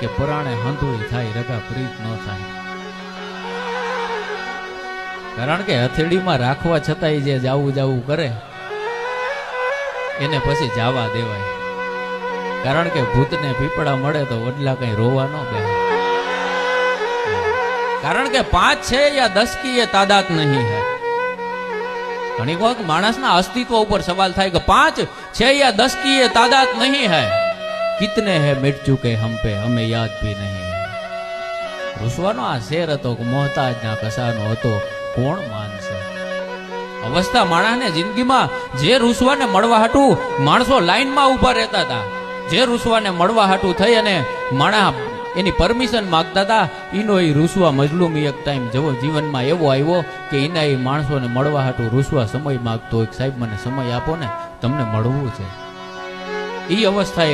કે પરાણે હાંધુળી થાય રગા પ્રીત ન થાય. કારણ કે હથેળીમાં રાખવા છતાંય જે જાવું કરે એને પછી જાવા દેવાય. કારણ કે ભૂતને પીપળા મળે તો વડલા કઈ રોવા ન બે. કારણ કે 5 છે યા 10 की ये तादाद नहीं है. ઘણી વખત માણસના અસ્તિત્વ ઉપર સવાલ થાય કે 5 છે યા 10 की ये तादाद नहीं है. कितने हैं मिट चुके हम पे हमें याद भी नहीं है. રૂસવાનો આ શેર હતો કે મોહતાજ ના કસાનો હતો, કોણ માનશે. અવસ્થા માણસને જિંદગીમાં જે રૂસવાને મળવા હાટું માણસો લાઈનમાં ઊભા રહેતા હતા, જે રૂસવાને મળવા હાટું થઈ અને માણસ એની પરમિશન માંગતા હતા, એનો એ રૂસવા મજલુમી એક ટાઈમ જવો જીવનમાં એવો આવ્યો કે એના એ માણસોને મળવા હાટું રૂસવા સમય માંગતો હોય, સાહેબ મને સમય આપો ને તમને મળવું છે. એ અવસ્થાએ